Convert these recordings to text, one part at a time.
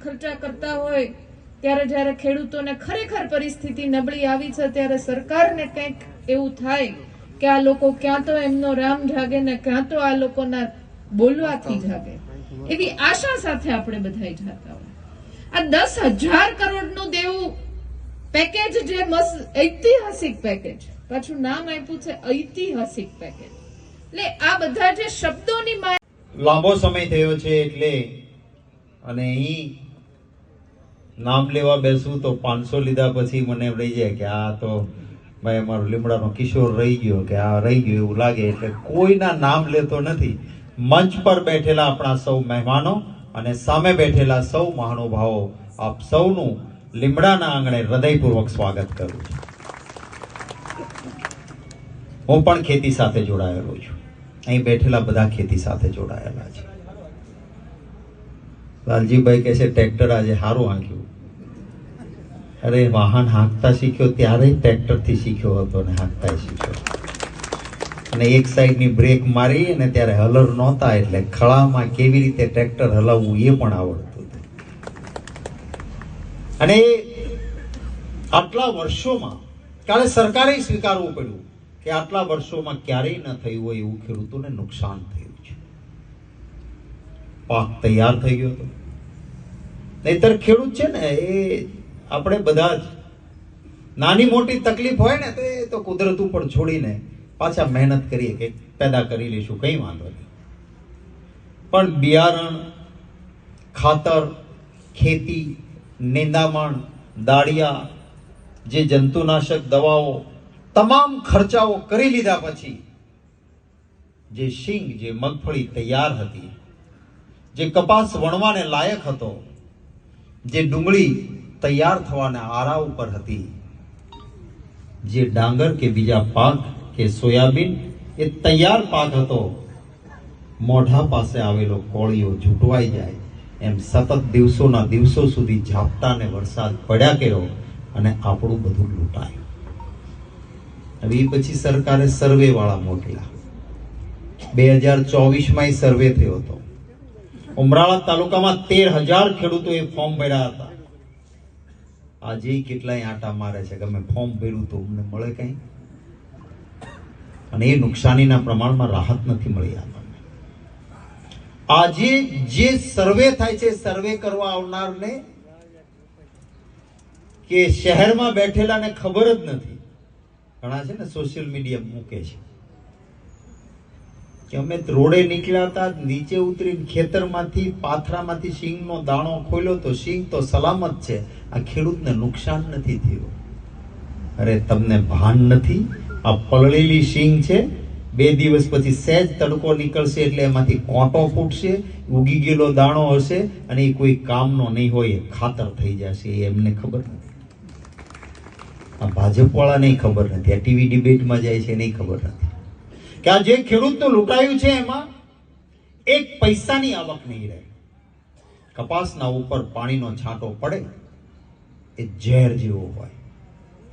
ખર્ચા કરતા હોય ત્યારે જ્યારે ખેડૂતોને ખરેખર પરિસ્થિતિ નબળી આવી છે ત્યારે સરકારને કંઈક એવું થાય કે આ લોકો ક્યાં તો એમનો રામ જાગે ને ક્યાં તો આ લોકોના બોલવાથી જાગે, એવી આશા સાથે આપણે બધા જાતા હોય. આ 10,000 કરોડનું દેવું પેકેજ, જે ઐતિહાસિક પેકેજ, પાછું નામ આપ્યું છે ઐતિહાસિક પેકેજ. એટલે આ બધા જે શબ્દોની લાંબો સમય થયો છે એટલે, અને અહીં નામ લેવા બેસું તો 500 લીધા પછી મને એમ રહી જાય કે આ તો ભાઈ અમારો લીમડાનો કિશોર રહી ગયો, કે આ રહી ગયો એવું લાગે. એટલે કોઈના નામ લેતો નથી. મંચ પર બેઠેલા આપણા સૌ મહેમાનો અને સામે બેઠેલા સૌ મહાનુભાવો, આપ સૌનું લીમડાના આંગણે હૃદયપૂર્વક સ્વાગત કરું છું. હું પણ ખેતી સાથે જોડાયેલો છું. અહીં બેઠેલા બધા ખેતી સાથે જોડાયેલા છે. લાલજીભાઈ કહે છે ટ્રેક્ટર આજે સારું હાંક્યું. અરે વાહન હાંકતા શીખ્યો ત્યારે ટ્રેક્ટરથી શીખ્યો હતો ને હાંકતા શીખ્યો. અને એક સાઈડની બ્રેક મારી અને ત્યારે હલર નહોતા એટલે ખળામાં કેવી રીતે ટ્રેક્ટર હલાવવું એ પણ આવડતું હતું. અને આટલા વર્ષોમાં કાલે સરકારે સ્વીકારવું પડ્યું કે આટલા વર્ષોમાં ક્યારેય ન થયું હોય એવું ખેડૂતોને નુકસાન થયું છે. પાક તૈયાર થઈ ગયો હતો. નહીતર ખેડૂત છે ને એ આપણે બધા જ નાની મોટી તકલીફ હોય ને તો એ તો કુદરત ઉપર છોડીને પાછા મહેનત કરીએ કે પેદા કરી લઈશું, કઈ વાંધો નહીં. પણ બિયારણ, ખાતર, ખેતી, નિંદામણ, દાળિયા, જે જંતુનાશક દવાઓ, તમામ ખર્ચાઓ કરી લીધા પછી જે શીંગ, જે મગફળી તૈયાર હતી, જે કપાસ વણવાને લાયક હતો, જે ડુંગળી તૈયાર થવાના આરા ઉપર હતી, જે ડાંગર કે બીજા પાક કે સોયાબીન એ તૈયાર પાક હતો, મોઢા પાસે આવેલો કોળિયો ઝૂંટવાઈ જાય એમ સતત દિવસોના દિવસો સુધી ઝાપટા ને વરસાદ પડ્યા કર્યો અને આપણું બધું લૂંટાયું. હવે પછી સરકારે સર્વે વાળા મોકલ્યા. 2024માં સર્વે થયો હતો. ઉમરાળા તાલુકામાં 13,000 ખેડૂતોએ ફોર્મ ભર્યા હતા. આજે કેટલાય આંટા મારે છે કે અમે ફોર્મ ભર્યું તો અમને મળે કઈ, અને એ નુકસાનીના પ્રમાણમાં રાહત નથી મળી આપણને. આજે જે સર્વે થાય છે, સર્વે કરવા આવનારને કે શહેરમાં બેઠેલાને ખબર જ નથી. ઘણા છે ને સોશિયલ મીડિયા મૂકે છે કે અમે રોડે નીકળ્યા હતા, નીચે ઉતરીને ખેતરમાંથી પાથરામાંથી શીંગનો દાણો ખોલ્યો તો શીંગ તો સલામત છે, આ ખેડૂતને નુકસાન નથી થયું. અરે તમને ભાન નથી, આ પલળેલી શીંગ છે, 2 દિવસ પછી સહેજ તડકો નીકળશે એટલે એમાંથી કોંટો ફૂટશે, ઉગી ગયેલો દાણો હશે અને એ કોઈ કામનો નહીં હોય, ખાતર થઈ જશે. એ એમને ખબર નથી. આ ભાજપ વાળા નહીં ખબર નથી, આ ટીવી ડિબેટમાં જાય છે નહીં ખબર નથી કે આ જે ખેડૂતનું લૂંટાયું છે એમાં 1 પૈસાની આવક નહીં રહે. કપાસના ઉપર પાણીનો છાંટો પડે એ ઝેર જેવો હોય,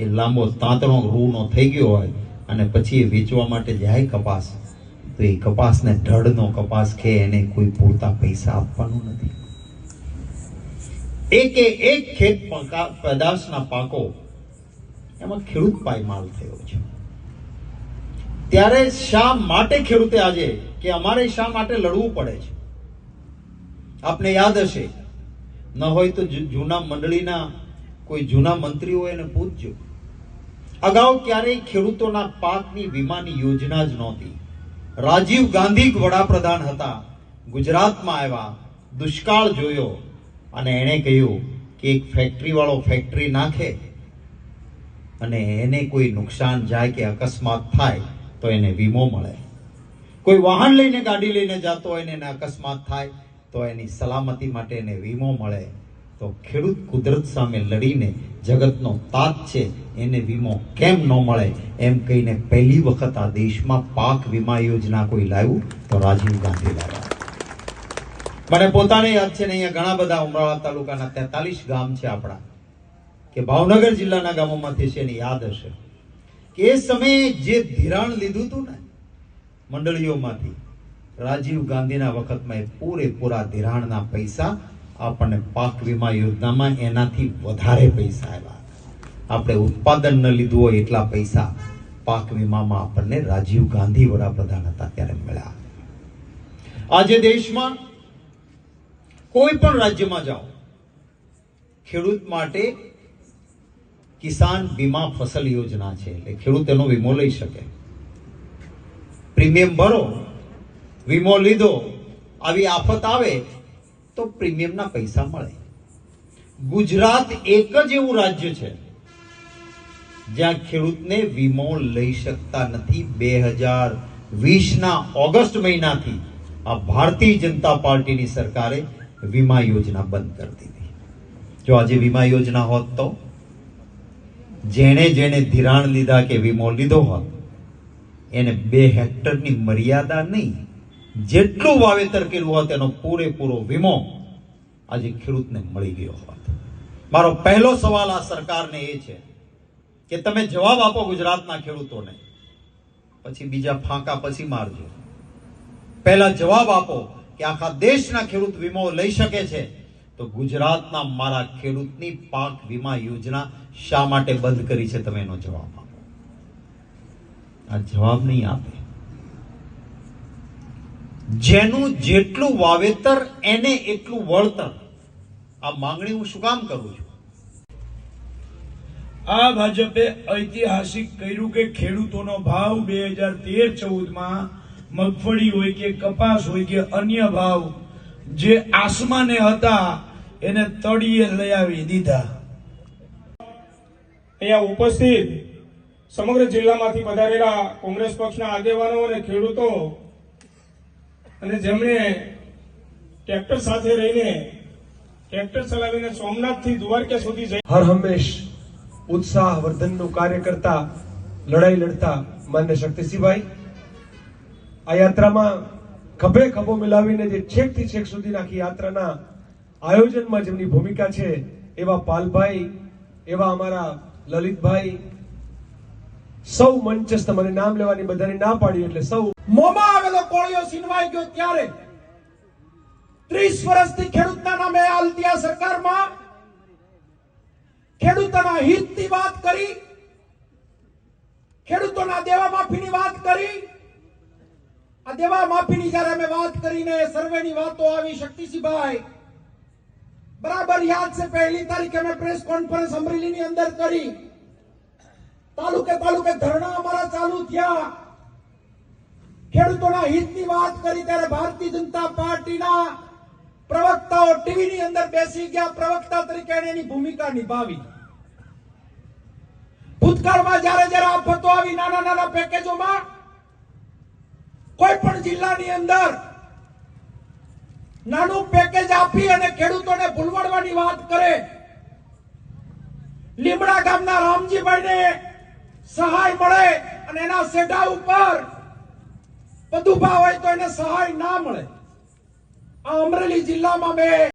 એ લાંબો તાંતણો રૂનો થઈ ગયો હોય અને પછી એ વેચવા માટે જાય કપાસ, તો એ કપાસને ઢળનો કપાસ ખે એને કોઈ પૂરતા પૈસા આપવાનું નથી. એક ખેત પેદાશના પાકો એમાં ખેડૂત પાયમાલ થયો છે. ત્યારે શા માટે ખેડૂતે આજે કે અમારે શા માટે લડવું પડે છે? આપને યાદ હશે, ન હોય તો જૂના મંડળીના કોઈ જૂના મંત્રીઓ એને પૂછજો. અગાઉ ક્યારેય ખેડૂતોના પાકની વીમાની યોજના જ નહોતી. રાજીવ ગાંધી વડાપ્રધાન હતા, ગુજરાતમાં આવ્યા, દુષ્કાળ જોયો અને એણે કહ્યું કે એક ફેક્ટરી વાળો ફેક્ટરી નાખે અને એને કોઈ નુકસાન જાય કે અકસ્માત થાય તો એને વીમો મળે. કોઈ વાહન લઈને ગાડી લઈને જતો હોય ને એને અકસ્માત થાય તો એની સલામતી માટે એને વીમો મળે. તો ખેડૂત કુદરત સામે લડીને જગતનો તાત છે, એને વીમો કેમ ન મળે એમ કહીને પહેલી વખત આ દેશમાં પાક વીમા યોજના કોઈ લાવ્યું તો રાજીવ ગાંધી લાવ્યા. મને પોતાને યાદ છે ને, અહીંયા ઘણા બધા ઉમરાળા તાલુકાના 43 ગામ છે આપણા, કે ભાવનગર જિલ્લાના ગામોમાંથી છે ને યાદ હશે કે એ સમયે જે ધિરાણ લીધું હતું ને મંડળીઓમાંથી, રાજીવ ગાંધીના વખતમાં એ પૂરેપૂરા ધિરાણના પૈસા આપણને પાક વીમા યોજનામાં એનાથી વધારે પૈસા આવ્યા. આપણે ઉત્પાદન ન લીધું હોય એટલા પૈસા પાક વીમામાં આપણને રાજીવ ગાંધી વડાપ્રધાન હતા ત્યારે મળ્યા. આજે દેશમાં કોઈ પણ રાજ્યમાં જાઓ, ખેડૂત માટે કિસાન બીમા ફસલ યોજના છે, એટલે ખેડૂત એનો વીમો લઈ શકે. પ્રીમિયમ ભરો, વીમો લીધો, આવી આફત આવે તો પ્રીમિયમના પૈસા મળે. ગુજરાત એક જ એવું રાજ્ય છે જ્યાં ખેડૂતને વીમો લઈ શકતા નથી. 2020ના ઓગસ્ટ મહિનાથી આ ભારતીય જનતા પાર્ટીની સરકારે વીમા યોજના બંધ કરી દીધી. જો આજે વીમા યોજના હોત તો જેણે ધિરાણ લીધા કે વીમો લીધો હોત એને 2 હેક્ટરની મર્યાદા નહીં, જેટલું વાવેતર કર્યું હોત એનો પૂરેપૂરો વીમો આજે ખેડૂતને મળી ગયો હોત. મારો પહેલો સવાલ આ સરકારને એ છે કે તમે જવાબ આપો ગુજરાતના ખેડૂતોને, પછી બીજા ફાંકા પછી મારજો. પહેલા જવાબ આપો કે આખા દેશના ખેડૂત વીમો લઈ શકે છે, તો ગુજરાતના મારા ખેડૂતની પાક વીમા યોજના શા માટે બંધ કરી છે? તમે એનો જવાબ આપો. આ જવાબ નહીં આપે. જેનું જેટલું વાવેતર એને એટલું વળતર. આ માંગણી હું શું કામ કરું છું? આ ભાજપે ઐતિહાસિક કર્યું કે ખેડૂતોનો ભાવ 2013-14માં મગફળી હોય કે કપાસ હોય કે અન્ય ભાવ જે આસમાને હતા એને તળિયે લઈ આવી દીધા. અહીંયા ઉપસ્થિત સમગ્ર જિલ્લામાંથી પધારેલા કોંગ્રેસ પક્ષના આગેવાનો અને ખેડૂતો અને જેમણે ટ્રેક્ટર સાથે રહીને ટ્રેક્ટર ચલાવીને સોમનાથથી દ્વારકા સુધી જઈ હર હંમેશ ઉત્સાહ વર્ધનનું કાર્ય કરતા, લડાઈ લડતા માન્ય શક્તિસિંહભાઈ આ યાત્રામાં ખભે ખભો મિલાવીને જે છેકથી છેક સુધી આખી યાત્રાના આયોજનમાં જેમની ભૂમિકા છે એવા પાલભાઈ, એવા અમારા લલિતભાઈ, સૌ મંચસ્થ, મને નામ લેવાની બધાની ના પાડી એટલે સૌ મોંમાં આવેલો કોળિયો છીનવાઈ ગયો ત્યારે 30 વર્ષથી ખેડૂતના નામે હાલતી આ સરકારમાં ખેડૂતોના હિતની વાત કરી, ખેડૂતોના દેવા માફીની વાત કરી. આ દેવા માફીની જ્યારે અમે વાત કરીને સર્વેની વાતો આવી, શક્તિસિંહભાઈ બરાબર યાદ છે, 1 તારીખે અમે પ્રેસ કોન્ફરન્સ અમરેલીની અંદર કરી. તાલુકે ધરણા અમારા ચાલુ થયા, ખેડૂતોના હિતની વાત કરી ત્યારે ભારતીય જનતા પાર્ટીના પ્રવક્તાઓ ટીવીની અંદર બેસી ગયા, પ્રવક્તા તરીકે એની ભૂમિકા નિભાવી. ભૂતકાળમાં જ્યારે આફતો આવી નાના પેકેજોમાં કોઈ પણ જિલ્લાની અંદર નાનું પેકેજ આપી અને ખેડૂતોને ભૂલવાડવાની વાત કરે. લીમડા ગામના રામજીભાઈને સહાય મળે અને એના સેઢા ઉપર વધુ ભાવ હોય તો એને સહાય ના મળે. આ અમરેલી જિલ્લામાં મેં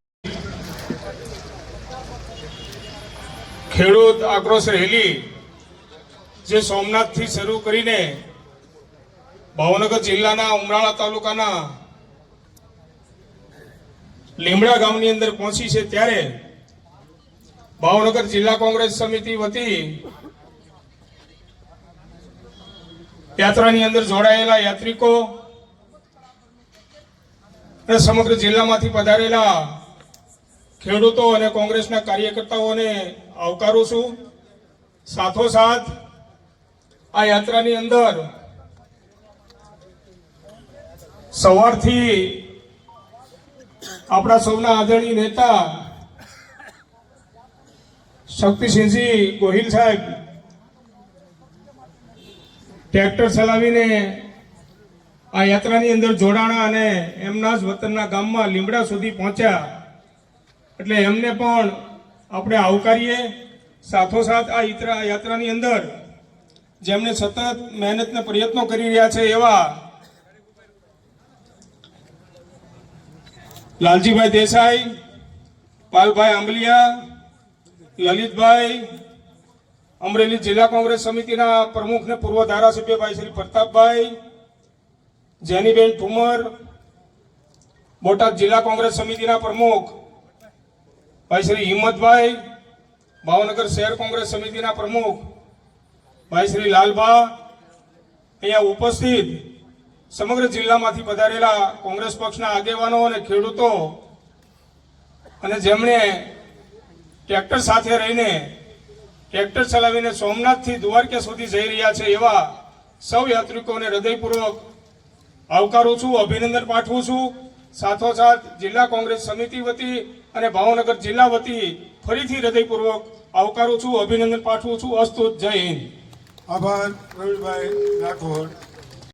ખેડૂત આક્રોશ રેલી જે સોમનાથથી શરૂ કરીને ભાવનગર જિલ્લાના ઉમરાળા તાલુકાના લીમડા ગામની અંદર પહોંચી છે, ત્યારે ભાવનગર જિલ્લા કોંગ્રેસ સમિતિ વતી યાત્રાની અંદર જોડાયેલા યાત્રિકો અને સમગ્ર જિલ્લામાંથી પધારેલા ખેડૂતો અને કોંગ્રેસના કાર્યકર્તાઓને આવકારું છું. સાથોસાથ આ યાત્રાની અંદર સવારથી આપણા સૌના આદરણીય નેતા શક્તિસિંહજી ગોહિલ સાહેબ ટ્રેક્ટર ચલાવીને આ યાત્રાની અંદર જોડાણા અને એમના જ વતનના ગામમાં લીમડા સુધી પહોંચ્યા, એટલે એમને પણ આપણે આવકારીએ. સાથોસાથ આ યાત્રાની અંદર જેમને સતત મહેનતના પ્રયત્નો કરી રહ્યા છે એવા લાલજીભાઈ દેસાઈ, પાલભાઈ આંબલિયા, લલિતભાઈ, અમરેલી જિલ્લા કોંગ્રેસ સમિતિના પ્રમુખ ને પૂર્વ ધારાસભ્ય ભાઈ શ્રી પ્રતાપભાઈ, જેનીબેન ઠુમર, બોટાદ જિલ્લા કોંગ્રેસ સમિતિના પ્રમુખ ભાઈ શ્રી હિંમતભાઈ, ભાવનગર શહેર કોંગ્રેસ સમિતિના પ્રમુખ ભાઈ શ્રી લાલભા, અહીંયા ઉપસ્થિત સમગ્ર જિલ્લામાંથી પધારેલા કોંગ્રેસ પક્ષના આગેવાનો અને ખેડૂતો અને જેમણે ટ્રેક્ટર સાથે રહીને ટ્રેક્ટર ચલાવીને સોમનાથથી દ્વારકા સુધી જઈ રહ્યા છે એવા સૌ યાત્રિકોને હૃદયપૂર્વક આવકારું છું, અભિનંદન પાઠવું છું. સાથોસાથ જિલ્લા કોંગ્રેસ સમિતિ વતી અને ભાવનગર જિલ્લા વતી ફરીથી હૃદયપૂર્વક આવકારું છું, અભિનંદન પાઠવું છું. અસ્તુ. જય હિન્દ. આભાર પ્રવીણભાઈ રાઠોડ.